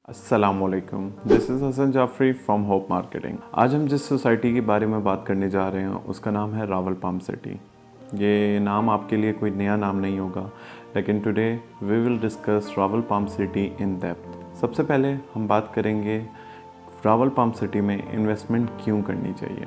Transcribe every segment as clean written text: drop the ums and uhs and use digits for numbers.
अस्सलामुअलैकुम, this is Hasan Jafri from Hope Marketing. आज हम जिस सोसाइटी के बारे में बात करने जा रहे हैं उसका नाम है रावल पाम सिटी। ये नाम आपके लिए कोई नया नाम नहीं होगा, लेकिन today we will discuss Rawal Palm City in depth. सबसे पहले हम बात करेंगे रावल पाम सिटी में इन्वेस्टमेंट क्यों करनी चाहिए,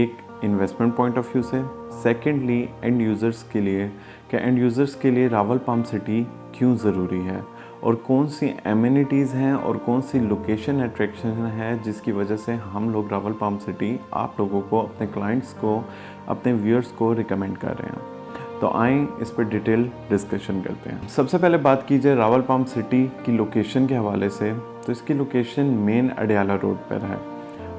एक इन्वेस्टमेंट पॉइंट ऑफ व्यू से। सेकेंडली एंड यूज़र्स के लिए, क्या एंड यूज़र्स के लिए रावल पाम सिटी क्यों ज़रूरी है और कौन सी एमिनिटीज़ हैं और कौन सी लोकेशन अट्रैक्शन है जिसकी वजह से हम लोग रावल पाम सिटी आप लोगों को, अपने क्लाइंट्स को, अपने व्यूअर्स को रिकमेंड कर रहे हैं। तो आएँ इस पर डिटेल डिस्कशन करते हैं। सबसे पहले बात की जाए रावल पाम सिटी की लोकेशन के हवाले से, तो इसकी लोकेशन मेन अडयाला रोड पर है।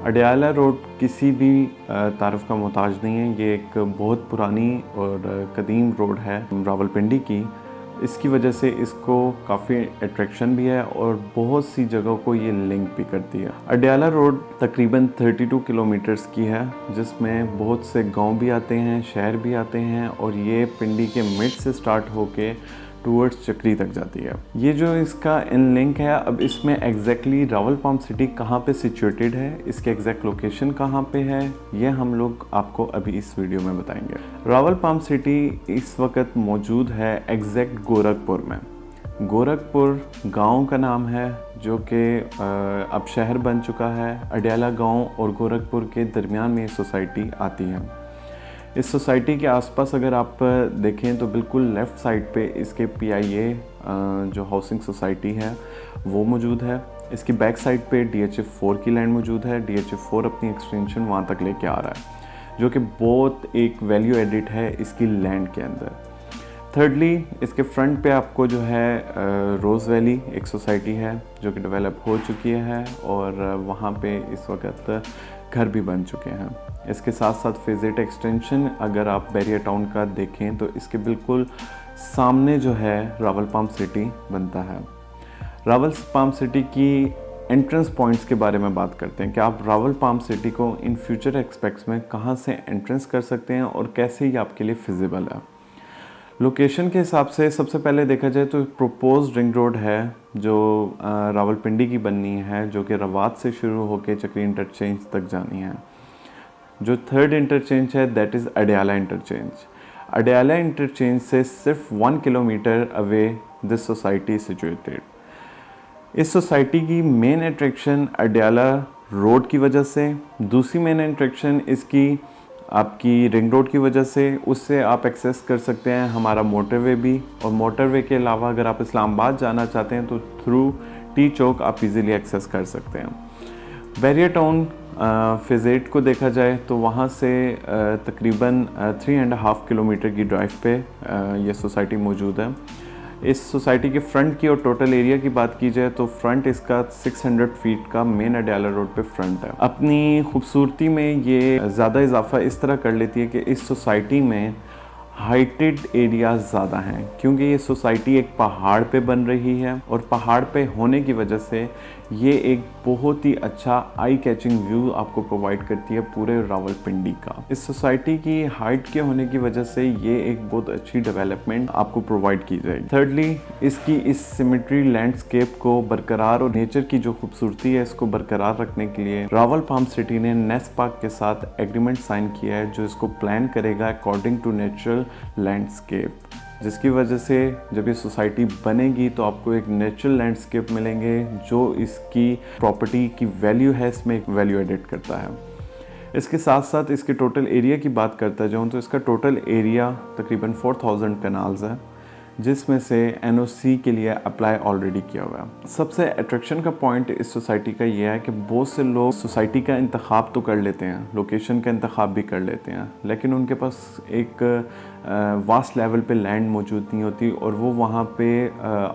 अडयाला रोड किसी भी तारफ़ का मोहताज नहीं है। ये एक बहुत पुरानी और कदीम रोड है रावलपिंडी की। इसकी वजह से इसको काफ़ी अट्रैक्शन भी है और बहुत सी जगहों को ये लिंक भी करती है। अडयाला रोड तकरीबन 32 किलोमीटर्स की है, जिसमें बहुत से गांव भी आते हैं, शहर भी आते हैं, और ये पिंडी के मिड से स्टार्ट होके टूवर्ड्स चक्री तक जाती है। ये जो इसका इन लिंक है, अब इसमें एग्जैक्टली रावल पाम सिटी कहाँ पे सिचुएटेड है, इसके एग्जैक्ट लोकेशन कहाँ पे है, ये हम लोग आपको अभी इस वीडियो में बताएंगे। रावल पाम सिटी इस वक्त मौजूद है एग्जैक्ट गोरखपुर में। गोरखपुर गांव का नाम है जो कि अब शहर बन चुका है। अडयाला गांव और गोरखपुर के दरमियान में ये सोसाइटी आती है। इस सोसाइटी के आसपास अगर आप देखें तो बिल्कुल लेफ़्ट साइड पे इसके PIA जो हाउसिंग सोसाइटी है वो मौजूद है। इसकी बैक साइड पे DHF 4 की लैंड मौजूद है। DHF 4 अपनी एक्सटेंशन वहाँ तक लेके आ रहा है, जो कि बहुत एक वैल्यू एडिट है इसकी लैंड के अंदर। थर्डली इसके फ्रंट पे आपको जो है रोज़ वैली एक सोसाइटी है जो कि डेवलप हो चुकी है, और वहाँ पे इस वक्त घर भी बन चुके हैं। इसके साथ साथ फेज़ 8 एक्सटेंशन अगर आप बैरियर टाउन का देखें तो इसके बिल्कुल सामने जो है रावल पाम सिटी बनता है। रावल पाम सिटी की एंट्रेंस पॉइंट्स के बारे में बात करते हैं कि आप रावल पाम सिटी को इन फ्यूचर एक्सपेक्ट्स में कहाँ से एंट्रेंस कर सकते हैं और कैसे ये आपके लिए फिजिबल है। लोकेशन के हिसाब से सबसे पहले देखा जाए तो प्रोपोज रिंग रोड है जो रावलपिंडी की बननी है, जो कि रवात से शुरू होकर चक्री इंटरचेंज तक जानी है। जो थर्ड इंटरचेंज है that is Adiala interchange. Adiala interchange से सिर्फ 1 kilometre away this society situated. इस सोसाइटी की मेन अट्रैक्शन अडयाला रोड की वजह से, दूसरी मेन अट्रैक्शन इसकी आपकी रिंग रोड की वजह से, उससे आप एक्सेस कर सकते हैं हमारा मोटरवे भी, और मोटरवे के अलावा अगर आप इस्लामाबाद जाना चाहते हैं तो थ्रू टी चौक आप इजीली एक्सेस कर सकते हैं। बैरियर टाउन फेज़ 8 को देखा जाए तो वहाँ से तकरीबन 3.5 किलोमीटर की ड्राइव पे ये सोसाइटी मौजूद है। इस सोसाइटी के फ्रंट की और टोटल एरिया की बात की जाए तो फ्रंट इसका 600 फीट का मेन अडयाला रोड पे फ्रंट है। अपनी खूबसूरती में ये ज़्यादा इजाफा इस तरह कर लेती है कि इस सोसाइटी में हाइटेड एरियाज ज़्यादा हैं, क्योंकि ये सोसाइटी एक पहाड़ पे बन रही है, और पहाड़ पे होने की वजह से ये एक बहुत ही अच्छा आई कैचिंग व्यू आपको प्रोवाइड करती है पूरे रावलपिंडी का। इस सोसाइटी की हाइट के होने की वजह से ये एक बहुत अच्छी डेवलपमेंट आपको प्रोवाइड की जाएगी। थर्डली इसकी इस सिमेट्री लैंडस्केप को बरकरार और नेचर की जो खूबसूरती है इसको बरकरार रखने के लिए रावल पाम सिटी ने नेस्ट पार्क के साथ एग्रीमेंट साइन किया है, जो इसको प्लान करेगा अकॉर्डिंग टू नेचुरल लैंडस्केप, जिसकी वजह से जब ये सोसाइटी बनेगी तो आपको एक नेचुरल लैंडस्केप मिलेंगे जो इसकी प्रॉपर्टी की वैल्यू है इसमें एक वैल्यू एडिट करता है। इसके साथ साथ इसके टोटल एरिया की बात करता जाऊँ तो इसका टोटल एरिया तकरीबन 4000 कनाल्स है, जिसमें से NOC के लिए अप्लाई ऑलरेडी किया हुआ है। सबसे अट्रैक्शन का पॉइंट इस सोसाइटी का ये है कि बहुत से लोग सोसाइटी का इंतखाब तो कर लेते हैं, लोकेशन का इंतखाब भी कर लेते हैं, लेकिन उनके पास एक वास्ट लेवल पे लैंड मौजूद नहीं होती, और वो वहाँ पे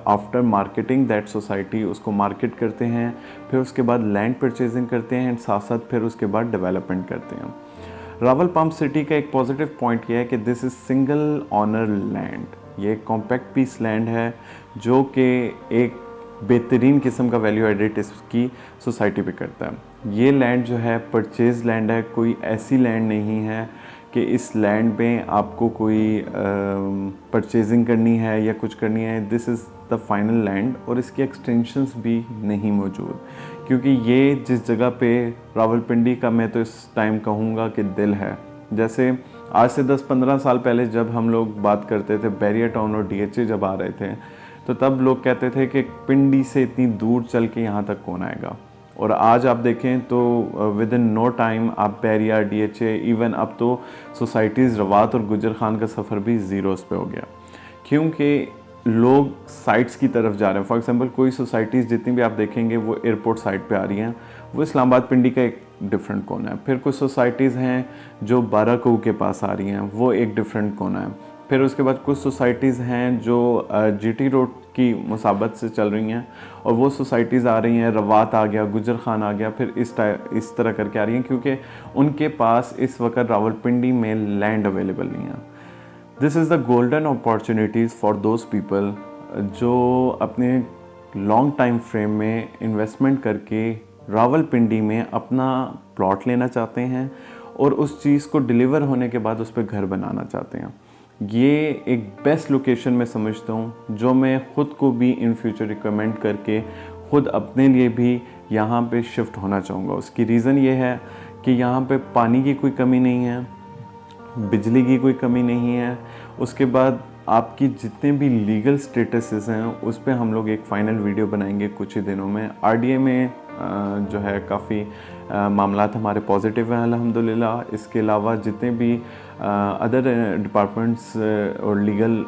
आफ्टर मार्केटिंग दैट सोसाइटी उसको मार्केट करते हैं, फिर उसके बाद लैंड परचेजिंग करते हैं, एंड साथ साथ फिर उसके बाद डेवलपमेंट करते हैं। रावल पाम सिटी का एक पॉजिटिव पॉइंट यह है कि this is single owner land. ये एक कॉम्पैक्ट पीस लैंड है जो कि एक बेहतरीन किस्म का वैल्यू एडिट इसकी सोसाइटी पे करता है। ये लैंड जो है परचेज लैंड है, कोई ऐसी लैंड नहीं है कि इस लैंड में आपको कोई परचेजिंग करनी है या कुछ करनी है। This is the final land और इसकी एक्सटेंशंस भी नहीं मौजूद, क्योंकि ये जिस जगह पे रावलपिंडी का मैं तो इस टाइम कहूँगा कि दिल है। जैसे आज से 10-15 साल पहले जब हम लोग बात करते थे बैरियर टाउन और DHA जब आ रहे थे, तो तब लोग कहते थे कि पिंडी से इतनी दूर चल के यहाँ तक कौन आएगा। और आज आप देखें तो विद इन नो टाइम आप बैरियर, DHA, इवन अब तो सोसाइटीज़ रवात और गुजर खान का सफ़र भी ज़ीरोस पे हो गया, क्योंकि लोग साइट्स की तरफ जा रहे हैं। फॉर एग्जांपल कोई सोसाइटीज़ जितनी भी आप देखेंगे वो एयरपोर्ट साइट पे आ रही हैं, वो इस्लामाबाद पिंडी का एक डिफरेंट कोना है। फिर कुछ सोसाइटीज़ हैं जो बाराकऊ के पास आ रही हैं, वो एक डिफरेंट कोना है। फिर उसके बाद कुछ सोसाइटीज़ हैं जो GT रोड की मुसाबत से चल रही हैं, और वो सोसाइटीज़ आ रही हैं, रवात आ गया, गुजर खान आ गया, फिर इस तरह करके आ रही हैं, क्योंकि उनके पास इस वक्त रावलपिंडी में लैंड अवेलेबल नहीं है। This is the golden opportunities for those people जो अपने लॉन्ग टाइम फ्रेम में इन्वेस्टमेंट करके रावलपिंडी में अपना प्लॉट लेना चाहते हैं और उस चीज़ को डिलीवर होने के बाद उस पर घर बनाना चाहते हैं। ये एक बेस्ट लोकेशन मैं समझता हूँ, जो मैं ख़ुद को भी इन फ्यूचर रिकमेंड करके ख़ुद अपने लिए भी यहाँ पे शिफ्ट होना चाहूँगा। उसकी रीज़न ये है कि यहाँ पे पानी की कोई कमी नहीं है, बिजली की कोई कमी नहीं है। उसके बाद आपकी जितने भी लीगल स्टेटसेस हैं उस पर हम लोग एक फ़ाइनल वीडियो बनाएंगे कुछ ही दिनों में। RDA में जो है काफ़ी मामलात हमारे पॉजिटिव हैं अल्हम्दुलिल्लाह। इसके अलावा जितने भी अदर डिपार्टमेंट्स और लीगल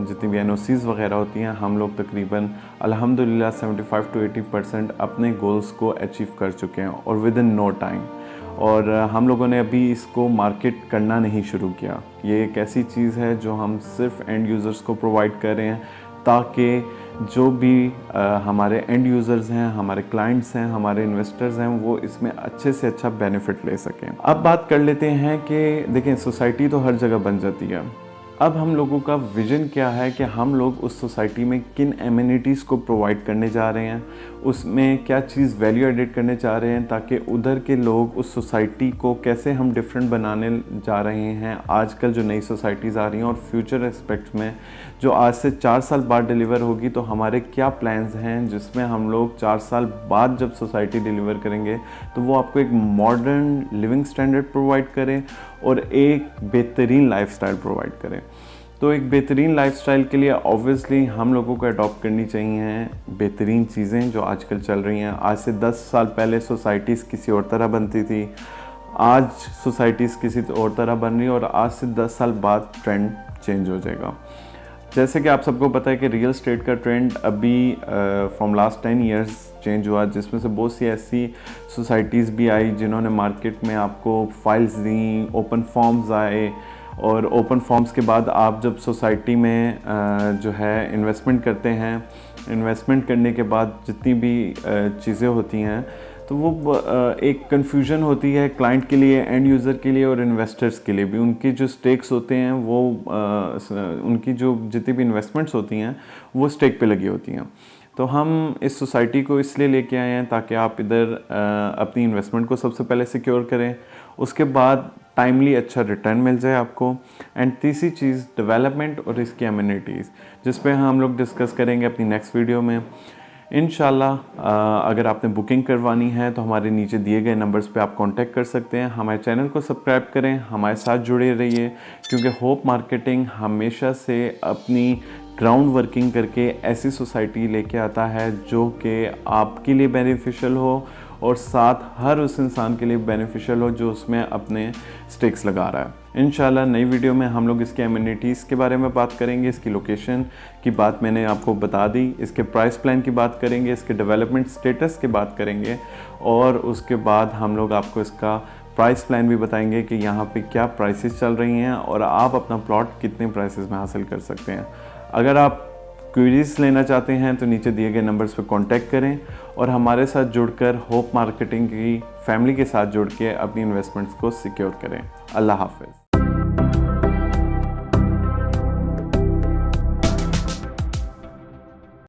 जितनी भी NOCs वगैरह होती हैं, हम लोग तकरीबन अल्हम्दुलिल्लाह 75 to 80% अपने गोल्स को अचीव कर चुके हैं और विद इन नो टाइम। और हम लोगों ने अभी इसको मार्केट करना नहीं शुरू किया। ये एक ऐसी चीज़ है जो हम सिर्फ एंड यूज़र्स को प्रोवाइड कर रहे हैं, ताकि जो भी हमारे एंड यूज़र्स हैं, हमारे क्लाइंट्स हैं, हमारे इन्वेस्टर्स हैं, वो इसमें अच्छे से अच्छा बेनिफिट ले सकें। अब बात कर लेते हैं कि देखें, सोसाइटी तो हर जगह बन जाती है। अब हम लोगों का विज़न क्या है कि हम लोग उस सोसाइटी में किन एमिनिटीज़ को प्रोवाइड करने जा रहे हैं, उसमें क्या चीज़ वैल्यू एडिट करने जा रहे हैं, ताकि उधर के लोग उस सोसाइटी को कैसे हम डिफरेंट बनाने जा रहे हैं। आजकल जो नई सोसाइटीज़ आ रही हैं और फ्यूचर एस्पेक्ट्स में जो आज से 4 साल बाद डिलीवर होगी, तो हमारे क्या प्लान्स हैं जिसमें हम लोग 4 साल बाद जब सोसाइटी डिलीवर करेंगे तो वो आपको एक मॉडर्न लिविंग स्टैंडर्ड प्रोवाइड करें और एक बेहतरीन लाइफस्टाइल प्रोवाइड करें। तो एक बेहतरीन लाइफस्टाइल के लिए ऑब्वियसली हम लोगों को अडॉप्ट करनी चाहिए बेहतरीन चीज़ें जो आजकल चल रही हैं। आज से 10 साल पहले सोसाइटीज़ किसी और तरह बनती थी, आज सोसाइटीज़ किसी और तरह बन रही है, और आज से 10 साल बाद ट्रेंड चेंज हो जाएगा। जैसे कि आप सबको पता है कि रियल एस्टेट का ट्रेंड अभी फ्रॉम लास्ट 10 ईयर्स चेंज हुआ, जिसमें से बहुत सी ऐसी सोसाइटीज़ भी आई जिन्होंने मार्केट में आपको फाइल्स दी, ओपन फॉर्म्स आए, और ओपन फॉर्म्स के बाद आप जब सोसाइटी में जो है इन्वेस्टमेंट करते हैं, इन्वेस्टमेंट करने के बाद जितनी भी चीज़ें होती हैं, तो वो एक कन्फ्यूजन होती है क्लाइंट के लिए, एंड यूज़र के लिए और इन्वेस्टर्स के लिए भी। उनकी जो स्टेक्स होते हैं वो उनकी जो जितनी भी इन्वेस्टमेंट्स होती हैं वो स्टेक पे लगी होती हैं। तो हम इस सोसाइटी को इसलिए लेके आए हैं ताकि आप इधर अपनी इन्वेस्टमेंट को सबसे पहले सिक्योर करें, उसके बाद टाइमली अच्छा रिटर्न मिल जाए आपको, एंड तीसरी चीज़ डेवलपमेंट और इसकी एमिनिटीज़, जिस पे हम लोग डिस्कस करेंगे अपनी नेक्स्ट वीडियो में इंशाल्लाह। अगर आपने बुकिंग करवानी है तो हमारे नीचे दिए गए नंबर्स पे आप कांटेक्ट कर सकते हैं। हमारे चैनल को सब्सक्राइब करें, हमारे साथ जुड़े रहिए, क्योंकि होप मार्केटिंग हमेशा से अपनी ग्राउंड वर्किंग करके ऐसी सोसाइटी लेके आता है जो कि आपके लिए बेनिफिशियल हो और साथ हर उस इंसान के लिए बेनिफिशियल हो जो उसमें अपने स्टेक्स लगा रहा है। इंशाल्लाह नई वीडियो में हम लोग इसके एमिनिटीज़ के बारे में बात करेंगे, इसकी लोकेशन की बात मैंने आपको बता दी, इसके प्राइस प्लान की बात करेंगे, इसके डेवलपमेंट स्टेटस की बात करेंगे, और उसके बाद हम लोग आपको इसका प्राइस प्लान भी बताएंगे कि यहाँ पे क्या प्राइसेस चल रही हैं और आप अपना प्लॉट कितने प्राइसेस में हासिल कर सकते हैं। अगर आप क्वेरीज लेना चाहते हैं तो नीचे दिए गए नंबर्स पर कांटेक्ट करें और हमारे साथ जुड़कर होप मार्केटिंग की फैमिली के साथ जुड़ के अपनी इन्वेस्टमेंट्स को सिक्योर करें। अल्लाह हाफ़िज़।